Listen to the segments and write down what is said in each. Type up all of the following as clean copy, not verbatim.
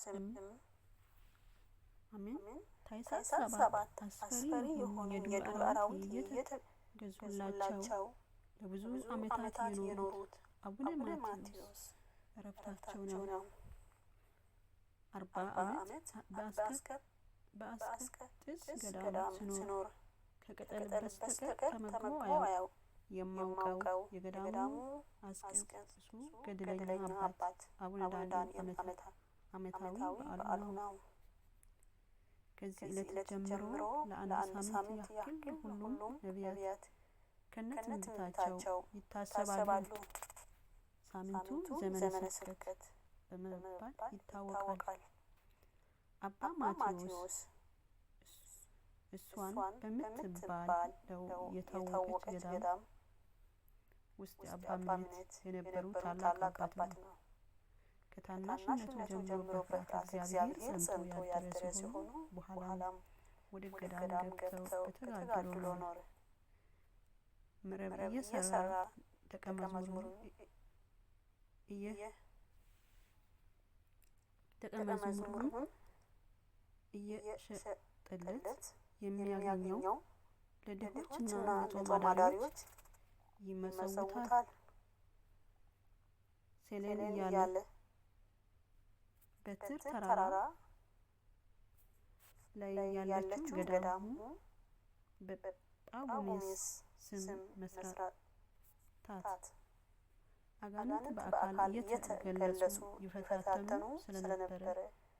ስም አሜን። ታኅሳስ 7 አስፈሪ የሆኑ የዱር አራዊት የተገዙላቸው ለብዙ ዓመታት የኖሩት አቡነ ማቴዎስ እረፍታቸው ነው። 40 ዓመት በአስቄጥስ ገዳም ስኖር ከቅጠል በስተቀር ተመግቦ አያውቅም። የማውቀው የገዳሙ አስቄጥሱ ገድለኛ አባት አቡነ ዳንኤል ዓመታዊ በዓሉ ነው። ከዚህ ዕለት ጀምሮ ለአንድ ሳምንት ያክል ሁሉም ነቢያት ከነትንቢታቸው ይታሰባሉ። ሳምንቱ ዘመነ ስቅለት በመባል ይታወቃል። አባ ማቴዎስ እሷን በምትባለው የታወቀች ገዳም ውስጥ የአባ ምኔት የነበሩ ታላቅ አባት ነው። ከታናሽነቱ ጀምሮ በፍርሃተ እግዚአብሔር ጸንቶ ያደረ ሲሆኑ በኋላም ወደ ገዳም ገብተው በተጋድሎ ኖረ። መረብ እየሰራ ደቀ መዝሙሩን እየሸጠለት የሚያገኘው ለድሆችና ለጦም አዳሪዎች ይመጸውታል። ሴሌን እያለ በትር ተራራ ላይ ያለችው ገዳሙ በጳጉሜስ ስም መስራታት አጋንንት በአካል እየተገለጹ ይፈታተኑ ስለነበረ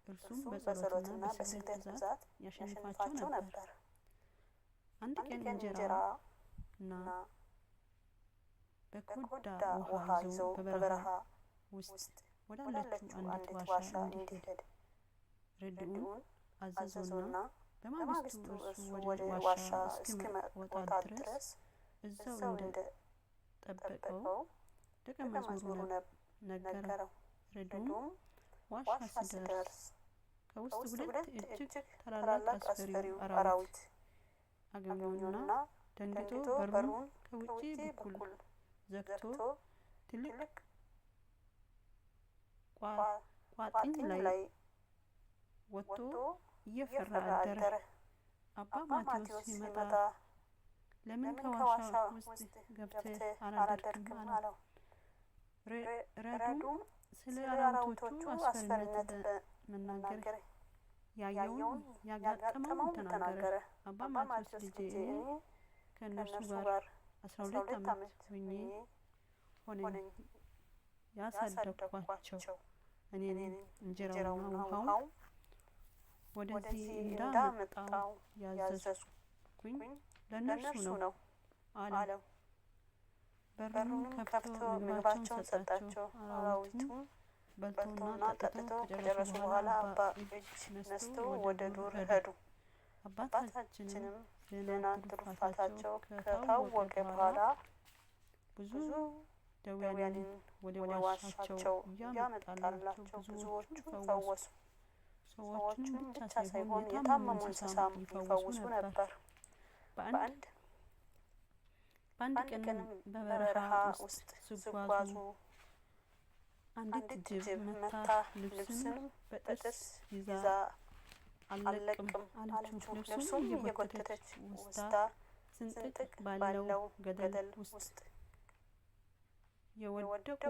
እርሱም በጸሎትና በስግደት ብዛት ያሸንፋቸው ነበር። አንድ ቀን እንጀራ እና በኮዳ ውሃ ይዘው በበረሃ ውስጥ ወዳለችው አንዲት ዋሻ እንዲሄድ ረድኡን አዘዘውና በማግስቱ እርሱ ወደ ዋሻ እስኪወጣ ድረስ እዛው እንደጠበቀው ደቀ መዝሙሩ ነገረው። ረድኡም ዋሻ ሲደርስ ከውስጥ ሁለት እጅግ ታላላቅ አስፈሪ አራዊት አገኘውና ደንግጦ በሩን ከውጪ በኩል ዘግቶ ትልቅ ቋጥኝ ላይ ወጥቶ እየፈራ አደረ። አባ ማቴዎስ ሲመጣ ለምን ከዋሻ ውስጥ ገብተህ አላደርክም አለው። ረዱም ስለ አራዊቶቹ አስፈሪነት በመናገር ያየውን ያጋጠመውን ተናገረ። አባ ማቴዎስ ልጄ እኔ ከእነርሱ ጋር 12 ዓመት ሆነኝ ያሳደግኳቸው እኔ ነኝ። እንጀራውና ውሃው ወደዚህ እንዳመጣው ያዘዝኩኝ ለእነርሱ ነው አለው። በሩን ከፍቶ ምግባቸውን ሰጣቸው። አራዊቱም በልተውና ጠጥተው ከጨረሱ በኋላ አባ እጅ ነስተው ወደ ዱር ሄዱ። አባታችንም ዜና ትሩፋታቸው ከታወቀ በኋላ ብዙ ደዌያንን ወደ ዋሻቸው እያመጣላቸው ብዙዎቹ ፈወሱ። ሰዎቹን ብቻ ሳይሆን የታመሙ እንስሳም ይፈውሱ ነበር። በአንድ ቀን በበረሃ ውስጥ ሲጓዙ አንዲት ጅብ መታ ልብስን በጥርስ ይዛ አልለቅም አለችው። ልብሱን እየጎተተች ወስዳ ስንጥቅ ባለው ገደል ውስጥ የወደቁ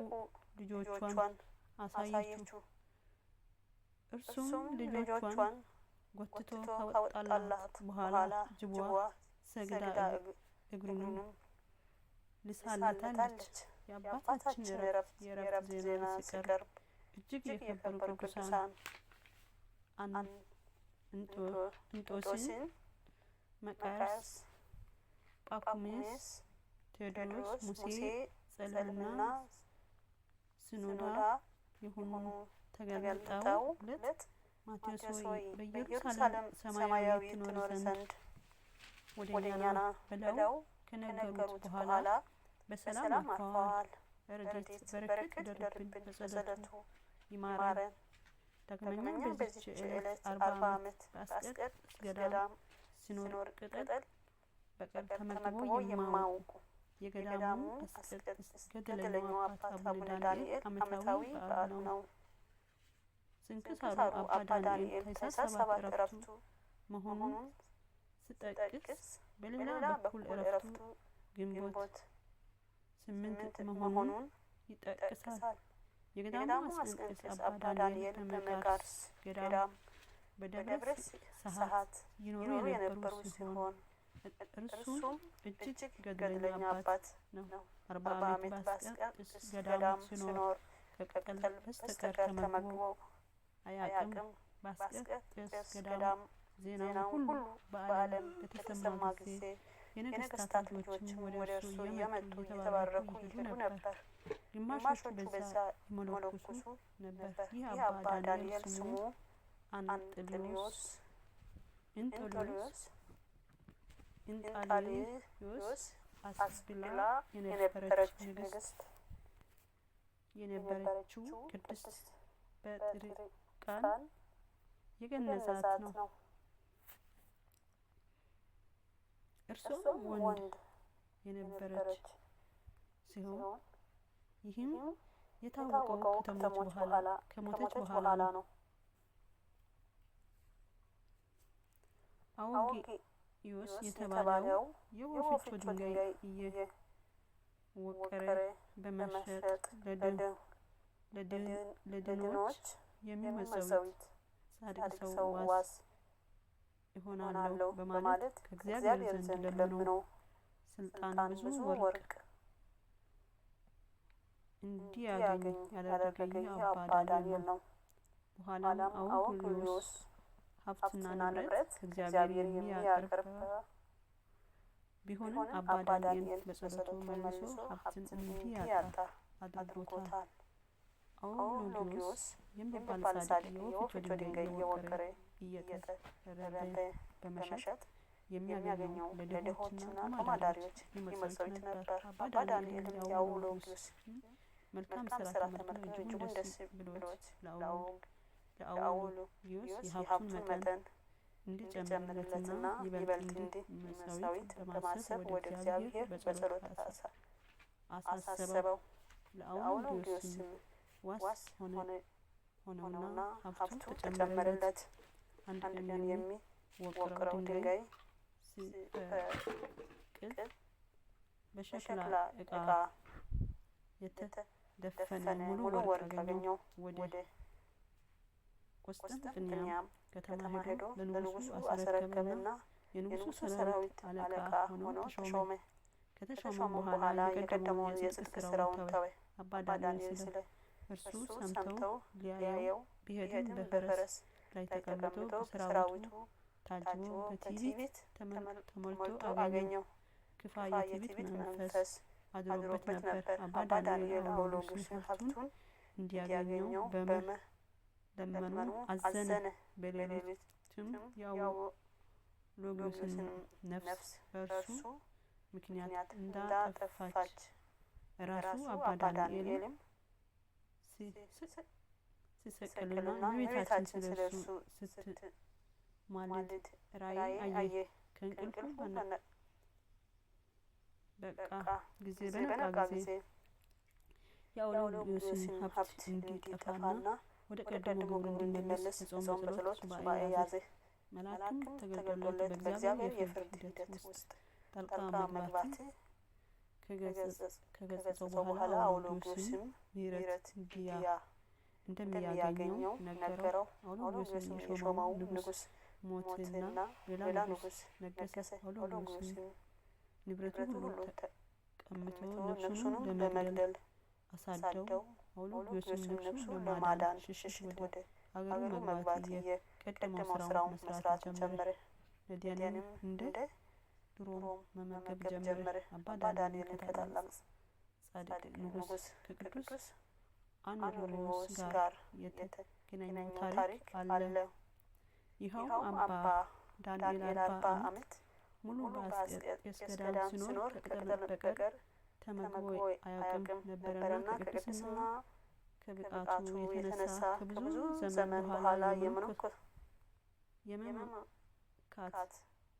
ልጆቿን አሳየችው። እርሱም ልጆቿን ጎትቶ ካወጣላት በኋላ ጅቧ ሰግዳ እግሩንም ልሳለታለች። የአባታችን የእረፍት ዜና ሲቀርብ እጅግ የከበሩ ቅዱሳን እንጦስን፣ መቃርስ፣ ጳኩሚስ፣ ቴዎድሮስ፣ ሙሴ፣ ጸሎምና ሲኖዳ የሆኑ ተገልጠውለት ማቴዎስ ሆይ በኢየሩሳሌም ሰማያዊ ትኖር ዘንድ ወደኛ ና ብለው ከነገሩት በኋላ በሰላም አርፈዋል። ረድኤት በረከት ይደርብን፣ በጸሎቱ ይማረን። ዳግመኛም በዚች ዕለት 40 ዓመት በአስቄጥስ ገዳም ሲኖር ቅጠል በቀር ተመግቦ የማያውቁ የገዳሙ አስቄጥስ ገድለኛው አባት አቡነ ዳንኤል ዓመታዊ በዓሉ ነው። ስንክሳሩ አባ ዳንኤል ታኅሳስ 7 ዕረፍቱ መሆኑን ስጠቅስ በሌላ በኩል ዕረፍቱ ግንቦት 8 መሆኑን ይጠቅሳል። የገዳሙ አስቀንቅስ አባ ዳንኤል በመቃርስ ገዳም በደብረ ሰዓት ይኖሩ የነበሩ ሲሆን እርሱም እጅግ ገድለኛ አባት ነው። 40 ዓመት በአስቀንቅስ ገዳም ሲኖር ከቅጠል በስተቀር ተመግቦ አያውቅም። በአስቀንቅስ ገዳም ዜናው ሁሉ በዓለም በተሰማ ጊዜ የነገስታት ልጆችም ወደ እርሱ እየመጡ እየተባረኩ ይሄዱ ነበር። ግማሾቹ በዛ ይመለኩሱ ነበር። ይህ አባ ዳንኤል ስሙ አንጥልዮስ እንጣሊዮስ አስብላ የነበረች ንግስት የነበረችው ቅድስት በጥርቃን የገነዛት ነው። እርሷም ወንድ የነበረች ሲሆን ይህም የታወቀው ከሞተች በኋላ ነው። አውጌዮስ የተባለው የወፍጮ ድንጋይ እየወቀረ በመሸጥ ለድኖች የሚመጸውት ጻድቅ ሰው ዋስ ይሆናለሁ በማለት ከእግዚአብሔር ዘንድ ለምኖ ስልጣን ብዙ ወርቅ እንዲያገኝ ያደረገ አባ ዳንኤል ነው። በኋላም አውጌዮስ ሀብትና ንብረት እግዚአብሔር የሚያቀርብ ቢሆንም አባ ዳንኤል በጸሎቱ መልሶ ሀብትን እንዲያጣ አድርጎታል። አውሎጊዮስ የሚባል ጻድቅ የወፍጮ ድንጋይ እየወቀረ እየጠረበ በመሸጥ የሚያገኘው ለድሆችና ተማዳሪዎች ይመጸውት ነበር። አባ ዳንኤልም የአውሎጊዮስ መልካም ስራ ተመልክቶ እጅጉን ደስ ብሎት ለአውሎጊዮስ የሀብቱን መጠን እንዲጨምርለትና ይበልጥ እንዲመጸውት በማሰብ ወደ እግዚአብሔር በጸሎት አሳሰበው። ለአውሎጊዮስም ዋስ ሆነውና ሀብቱ ተጨመረለት። አንድ ቀን የሚወቅረው ድንጋይ ሲፈቅድ በሸክላ ዕቃ የተደፈነ ሙሉ ወርቅ አገኘው። ወደ ቁስጥንጥንያም ከተማ ሄዶ ለንጉሱ አስረከበና የንጉሱ ሰራዊት አለቃ ሆኖ ተሾመ። ከተሾመም በኋላ የቀደመውን የጽድቅ ስራውን ተወ። አባ ዳንኤል ስለ እርሱ ሰምተው ሊያየው ቢሄድም በፈረስ ላይ ተቀምጦ በሰራዊቱ ታጅቦ በትዕቢት ተሞልቶ አገኘው። ክፋይ የትዕቢት መንፈስ አድሮበት ነበር። አባ ዳንኤል አውሎጊዮስን ሀብቱን እንዲያገኘው በመለመኑ አዘነ። በሌሊትም የአውሎጊዮስን ነፍስ በእርሱ ምክንያት እንዳጠፋች ራሱ አባ ዳንኤልም ሲሰቀልና እመቤታችን ስለ እርሱ ስትማልድ ራእይ አየ። ከእንቅልፉ በነቃ ጊዜ የአውሎጊዮስን ሀብት እንዲጠፋና ወደ ቀደመ ክብሩ እንዲመለስ በጾም በጸሎት ሱባዔ ያዘ። መልአክም ተገልጦለት በእግዚአብሔር የፍርድ ሂደት ውስጥ ጣልቃ መግባት ከገሰጸው በኋላ አውሎጊዮስም ምሕረት እንደሚያገኘው ነገረው። አውሎጊዮስን የሾመው ንጉስ ሞትና ሌላ ንጉስ ነገሰ። አውሎጊዮስም ንብረቱን ሁሉ ተቀምቶ ነፍሱንም ለመግደል አሳደው። አውሎጊዮስም ነፍሱን ለማዳን ሽሽት ወደ አገሩ መግባት የቀደመው ስራውን መስራት ጀመረ። ነዳያንም እንደ ድሮም መመገብ ጀመረ። አባ ዳንኤልን ከታላቅ ጻድቅ ንጉስ ከቅዱስ አንድሮስ ጋር የተገናኘ ታሪክ አለ። ይኸውም አባ ዳንኤል 40 ዓመት ሙሉ በአስቄጥስ ገዳም ሲኖር ከቅጠል በቀር ተመግቦ አያውቅም ነበረና ከቅድስና ከብቃቱ የተነሳ ከብዙ ዘመን በኋላ የመመካት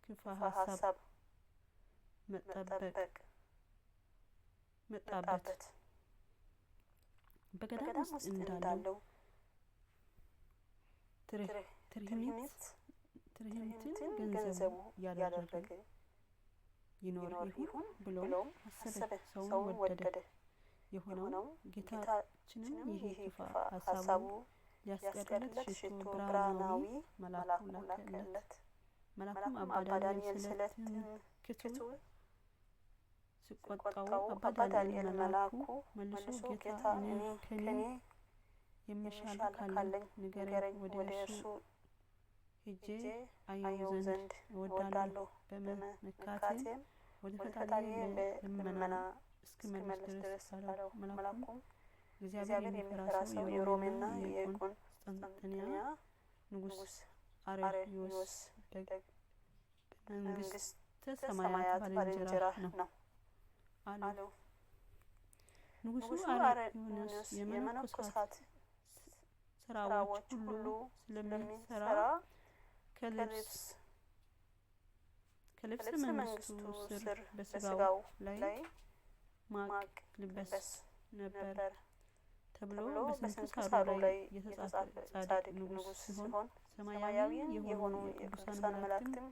ክፉ ሀሳብ መጣበት። በገዳም ውስጥ እንዳለው ትርህምትን ገንዘቡ ያደረገ ይኖር ይሁን ብሎም አሰበ። ሰውን ወደደ። የሆነው ጌታችንም ይህ ሀሳቡ ሊያስቀርለት ሽቶ ብርሃናዊ መልአኩ ላከለት። መልአኩም አባ ዳንኤል ስለትን ክቱ ሲቆጣው አባ ዳንኤል መልአኩ መልሶ ጌታ እኔ ከኔ የሚሻል ካለኝ ንገረኝ፣ ወደ እርሱ ሄጄ አየው ዘንድ እወዳለሁ። በመካቴም ወደ ፈጣሪዬ በልመና እስክመለስ ድረስ አለው። መልአኩም እግዚአብሔር የሚፈራ ሰው የሮሜና የቆስጠንጥንያ ንጉሥ አርዮስ በመንግሥተ ሰማያት ባልንጀራ ነው አለው። ንጉሡ አርዮስ የመነኮሳት ስራዎች ሁሉ ስለሚሰራ ከልብሰ መንግስቱ ስር በስጋው ላይ ማቅ ልበስ ነበር ተብሎ በስንክሳሩ ላይ የተጻፈ ጻድቅ ንጉሥ ሲሆን ሰማያዊ የሆኑ የቅዱሳን መላእክትም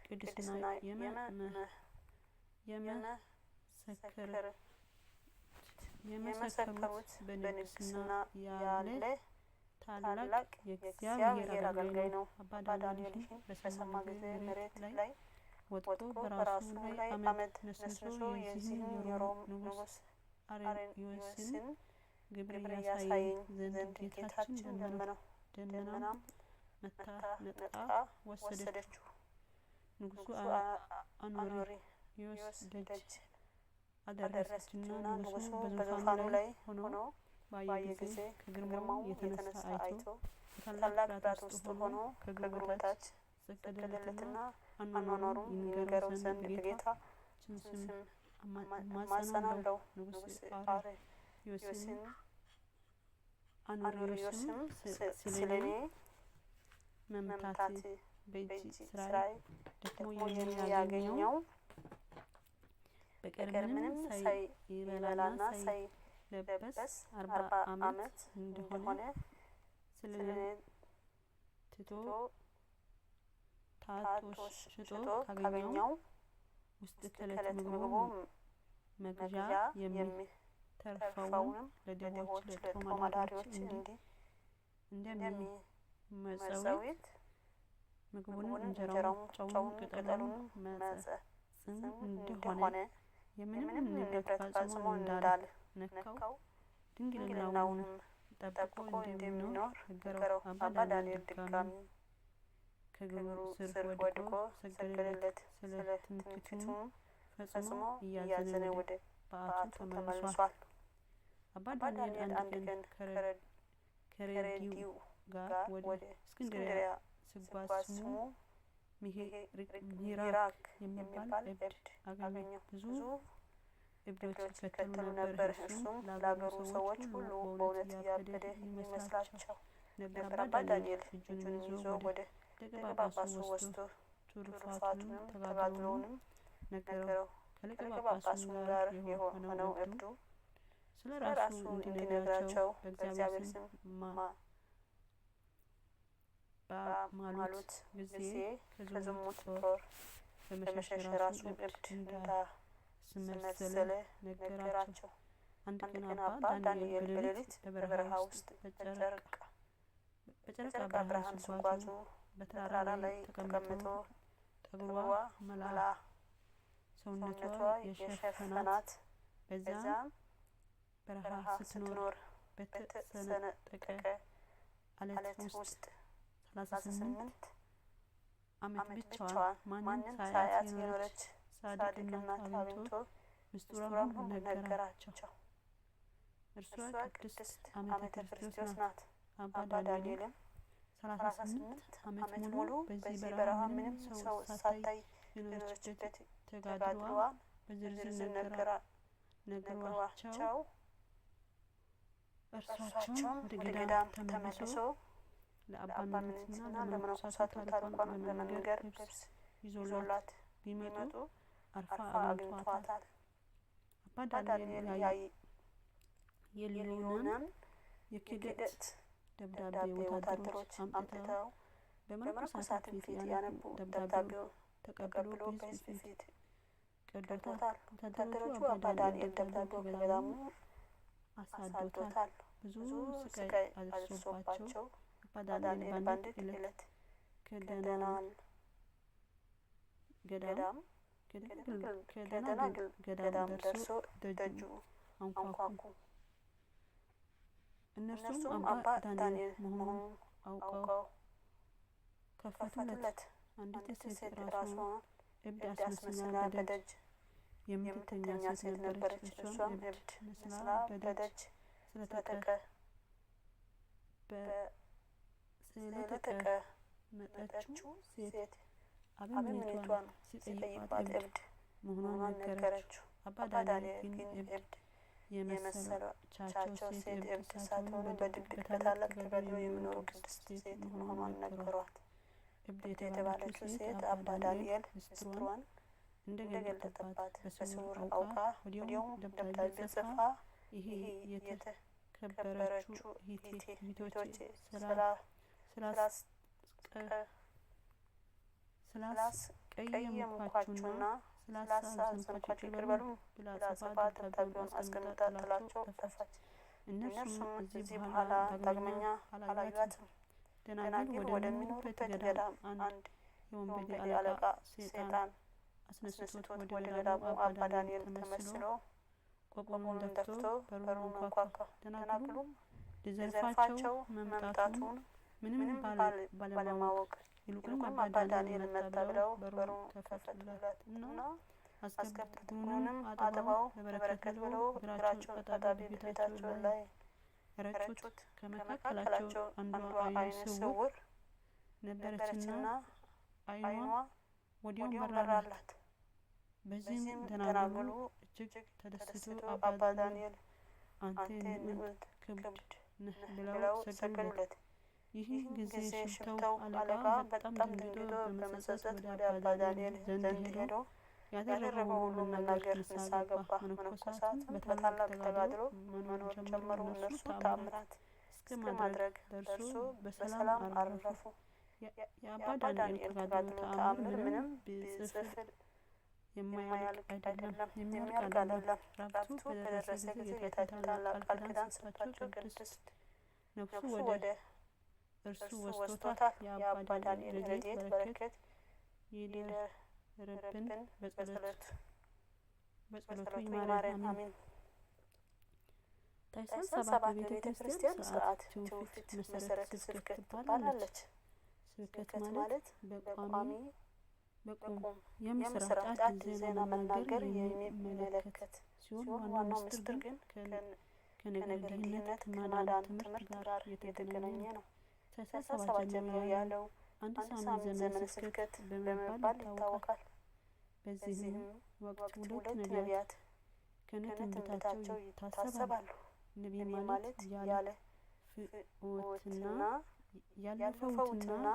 ቅድስና የመሰከሩት በንግስና ያለ ታላቅ የእግዚአብሔር አገልጋይ ነው። አባ ዳንኤል በሰማ ጊዜ መሬት ላይ ወጥቶ በራሱ ላይ አመድ ነስንሶ የዚህን የሮም ንጉሥ አርዮስን ግብር ያሳየኝ ዘንድ ጌታችን ለመነው። ደመናም መታ ነጥቃ ወሰደችው። ንጉሡ አኖሪዮስ ደጅ አደረሰችና ንጉሡ በዙፋኑ ላይ ሆኖ ባየ ጊዜ ከግርማው የተነሳ አይቶ በታላቅ ፍርሃት ውስጥ ሆኖ ከእግሩ በታች ሰገደለትና አኗኗሩን ይንገረው ዘንድ በጌታችን ስም እማጸናለሁ። ንጉሥ አኖሪዮስም ስለኔ መምታት በእጅ ስራይ ደግሞ የሚያገኘው በቀር ምንም ሳይበላና ሳይለበስ 40 ዓመት እንደሆነ ስለትቶ ታቶሽ ሽጦ ካገኘው ውስጥ ከዕለት ምግቡ መግዣ የሚተርፈውን ለድሆች ለጦም አዳሪዎች እንደሚመጸውት ምግቡን እንጀራውን ጨውን ቅጠሉን መጽጽም እንደሆነ የምንም ንብረት ፈጽሞ እንዳልነካው ድንግልናውንም ጠብቆ እንደሚኖር ነገረው። አባ ዳንኤል ድጋሚ ከእግሩ ስር ወድቆ ሰገደለት። ስለ ትምክህቱም ፈጽሞ እያዘነ ወደ በዓቱ ተመልሷል። አባ ዳንኤል አንድ ቀን ከረዲው ጋር ወደ እስክንድርያ ሲጓዝ ስሙ ሚራክ የሚባል እብድ አገኘው። ብዙ እብዶች ይከተሉ ነበር። እርሱም ለአገሩ ሰዎች ሁሉ በእውነት ያበደ ይመስላቸው ነበር። አባ ዳንኤል እጁን ይዞ ወደ ደቀ ጳጳሱ ወስዶ ትሩፋቱንም ተጋድሎውንም ነገረው። ከሊቀ ጳጳሱም ጋር የሆነው እብዱ ስለ ራሱ እንዲነግራቸው በእግዚአብሔር ስም ባማሉት ጊዜ ከዝሙት ጦር በመሸሽ ራሱ እብድ እንዳስመሰለ ነገራቸው። አንድ ቀን አባ ዳንኤል በሌሊት በበረሃ ውስጥ በጨረቃ ብርሃን ሲጓዙ በተራራ ላይ ተቀምጦ ጠጉሯ መላ ሰውነቷ የሸፈናት በዛም በረሃ ስትኖር በተሰነጠቀ አለት ውስጥ 38 ዓመት ብቻዋን ማንም ሳያት የኖረች ጻድቅ እናት አግኝቶ ምስጢሯን ሁሉ ነገራቸው። እርሷ ቅድስት አሜተ ክርስቶስ ናት። አባ ዳንኤልም 38 ዓመት ሙሉ በዚህ በረሃ ምንም ሰው ሳታይ የኖረችበት ተጋድሎዋን በዝርዝር ነግሯቸው እርሳቸውም ወደ ገዳም ተመልሶ ለአባ ምንትና ለመነኮሳቱ ታሪኳን በመንገር ልብስ ይዞላት ቢመጡ አርፋ አግኝቷታል። አባ ዳንኤል የሊዮናን የክህደት ደብዳቤ ወታደሮች አምጥተው በመነኮሳት ፊት ያነቡ ደብዳቤው ተቀብሎ በሕዝብ ፊት ቀዶታል። ወታደሮቹ አባ ዳንኤል ደብዳቤው ከገዳሙ አሳዶታል። ብዙ ስቃይ አድርሶባቸው አባ ዳንኤል በአንዲት ዕለት ከደናግል ገዳም ደርሶ ደጁ አንኳኩ። እነርሱም አባ ዳንኤል መሆኑን አውቀው ከፈቱለት። አንዲት ሴት ራሷን እብድ አስመስላ በደጅ የምትተኛ ሴት ነበረች። እሷም እብድ መስላ በደጅ ስለተቀመጠችው ሴት አበምኔቷን ሲጠይቋት እብድ መሆኗን ነገረችው። አባ ዳንኤል ግን እብድ የመሰለቻቸው ሴት እብድ ሳትሆን በድብቅ በታላቅ ተጋድሎ የሚኖሩ ቅድስት ሴት መሆኗን ነገሯት። እብድ የተባለችው ሴት አባ ዳንኤል ምስጢሯን እንደገለጠባት በስውር አውቃ ወዲያውም ደብዳቤ ጽፋ ይሄ የተከበረችው እህቶቼ ስላስቀየምኳችሁና ስላሳዘንኳችሁ ይቅር በሉኝ ብላ ጽፋ ደብዳቤውን አስቀምጣ ጥላቸው ጠፋች። እነርሱም ከዚህ በኋላ ዳግመኛ አላዩአትም። ደናግል ወደሚኖሩበት ገዳም አንድ የወንበዴ አለቃ ሰይጣን አስነስቶት ወደ ገዳሙ አባ ዳንኤል ተመስሎ ቆቁን ደፍቶ በሩን አንኳኳ። ደናግሉም ሊዘርፋቸው መምጣቱን ምንም ባለማወቅ ይልቁንም አባ ዳንኤል መጣ ብለው በሩን ከፈቱለት እና አስገብተውንም አጥበው በበረከት ብለው እግራቸውን አጣቢ ቤታቸው ላይ ረጩት። ከመካከላቸው አንዷ ዓይነ ስውር ነበረችና ዓይኗ ወዲያው በራላት። በዚህም ደናግሉ እጅግ ተደስቶ አባ ዳንኤል አንተ ንዑድ ክቡድ ነህ ብለው ሰገዱለት። ይህ ጊዜ ሽፍታው አለቃ በጣም ደንግጦ በመጸጸት ወደ አባ ዳንኤል ዘንድ ሄዶ ያደረገው ሁሉ መናገር ንስሐ ገባ። መነኮሳት በታላቅ ተጋድሎ መኖር ጀመሩ። እነርሱ ተአምራት እስከ ማድረግ ደርሶ በሰላም አረፉ። የአባ ዳንኤል ተጋድሎ ተአምር ምንም ቢጽፍ የማያልቅ አይደለም፣ የሚያልቅ አይደለም። ራብቱ በደረሰ ጊዜ ጌታችን ታላቅ ቃል ኪዳን ሰጥቷቸው ቅድስት ነፍሱ ወደ እርሱ ወስዶታል። የአባ ዳንኤል ረድኤት በረከት ይደርብን፣ በጸሎቱ ይማረን፣ አሜን። ታኅሳስ 7 የቤተ ክርስቲያን ሥርዓት ትውፊት መሰረት ስብከት ትባላለች። ስብከት ማለት በቁም የምስራች ዜና መናገር የሚመለከት ሲሆን ዋናው ምስጢር ግን ከነገር ድህነት ማዳን ትምህርት ጋር የተገናኘ ነው። ታኅሳስ 7 ጀምሮ ያለው አንድ ሳምንት ዘመነ ስብከት በመባል ይታወቃል። በዚህም ወቅት ሁለት ነቢያት ከነትንቢታቸው ይታሰባሉ። ነቢይ ማለት ያለ ፍትወትና ያለፈውትና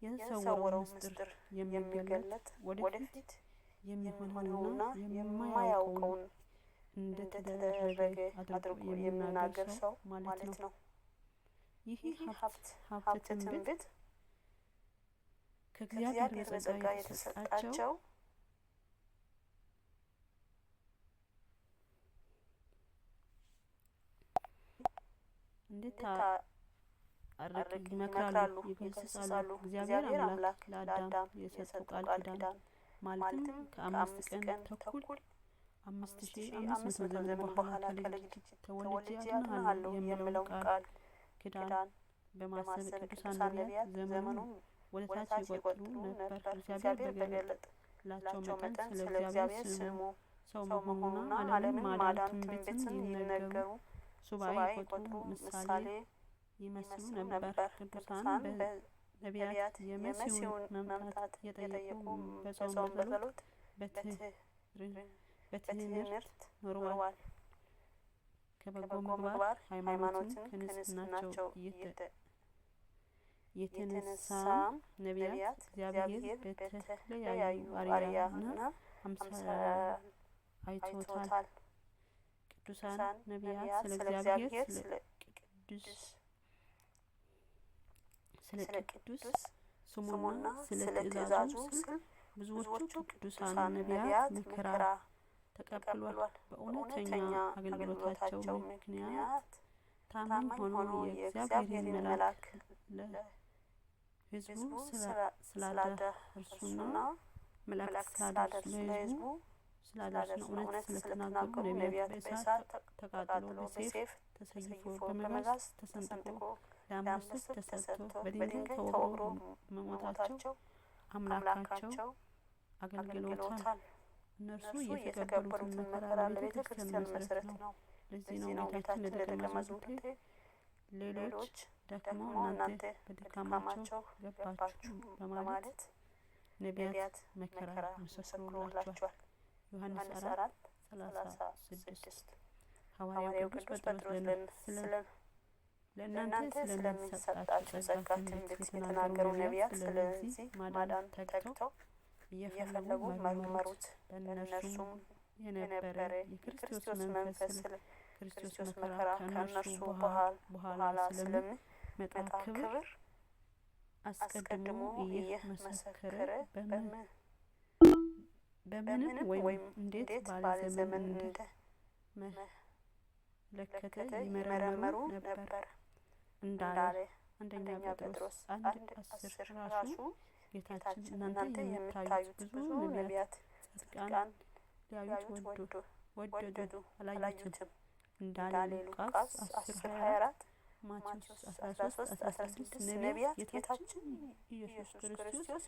የተሰወረው ምስጢር የሚገለጥ ወደፊት የሚሆነውና የማያውቀውን እንደተደረገ አድርጎ የሚናገር ሰው ማለት ነው። ይህ ሀብተ ትንቢት ከእግዚአብሔር በጸጋ የተሰጣቸው እንዴት አረቅ ይመክራሉ፣ ይገሥጻሉ። እግዚአብሔር አምላክ ለአዳም የሰጠው ቃል ኪዳን ማለትም ከ5 ቀን ተኩል 5500 ዘመን በኋላ ከልጅ ተወልጄ አድንሃለሁ የሚለው ቃል ኪዳን በማሰብ ቅዱሳን ነቢያት ዘመኑን ወደ ታች ይቆጥሩ ነበር። እግዚአብሔር በገለጠላቸው መጠን ስለ እግዚአብሔር ስሙ ሰው መሆኑና ዓለምን ማዳን ትንቢትን ይነገሩ ሱባኤ ይቆጥሩ ምሳሌ ይመስሉ ነበር። ቅዱሳን በነቢያት የመሲሁን መምጣት የጠየቁ በጾም በጸሎት በትምህርት ኖረዋል። ከበጎ ምግባር ሃይማኖትን ከንጽሕናቸው የተነሳም ነቢያት እግዚአብሔር በተለያዩ አርአያና አምሳል አይቶታል። ቅዱሳን ነቢያት ስለ እግዚአብሔር ስለ ቅዱስ ስለ ቅዱስ ስሙና ስለ ትእዛዙ ስል ብዙዎቹ ቅዱሳን ነቢያት መከራ ተቀብሏል። በእውነተኛ አገልግሎታቸው ምክንያት ታማኝ ሆኖ የእግዚአብሔርን መልአክ ለሕዝቡ ስላደረሱና መልአክ ለሕዝቡ ስላደረሱ እውነት ስለተናገሩ ነቢያት በእሳት ተቃጥሎ በሰይፍ ተሰይፎ በመጋዝ ተሰንጥቆ ለአንበሶች ተሰጥቶ በድንጋይ ተወግሮ መሞታቸው አምላካቸው አገልግሎታል። እነርሱ የተቀበሉትን መከራ ለቤተ ክርስቲያን መሰረት ነው። ለዚህ ነው ጌታችን ለደቀ መዛሙርቱ ሌሎች ደክመው እናንተ በድካማቸው ገባችሁ በማለት ነቢያት መከራ መሰክሮላቸዋል። ዮሐንስ 4:36 ሐዋርያው ቅዱስ ጴጥሮስ ለእናንተ ስለሚሰጣችሁ ጸጋ ትንቢት የተናገሩ ነቢያት ስለዚህ ማዳን ተግተው እየፈለጉ መረመሩት። በእነርሱም የነበረ የክርስቶስ መንፈስ ክርስቶስ መከራ ከእነርሱ በኋላ ስለሚመጣ ክብር አስቀድሞ እየመሰከረ በምንም ወይም እንዴት ባለ ዘመን እንደመለከተ ይመረመሩ ነበር እንዳለ አንደኛ ጴጥሮስ 1:10 ራሱ ጌታችን እናንተ የምታዩት ብዙ ነቢያት ጻድቃን ሊያዩት ወደዱ አላዩትም እንዳለ ሉቃስ 10:24 ማቴዎስ 13:16 ነቢያት ጌታችን ኢየሱስ ክርስቶስ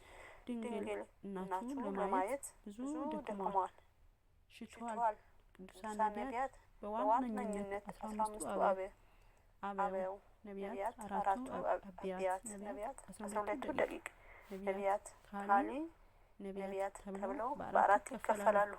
ድንግል እናቱን ለማየት ብዙ ደክመዋል፣ ሽተዋል። ቅዱሳን ነቢያት በዋነኝነት 15ቱ አበው ነቢያት፣ 4ቱ አብያት ነቢያት፣ 12ቱ ደቂቅ ነቢያት፣ ካህሊ ነቢያት ተብለው በአራት ይከፈላሉ።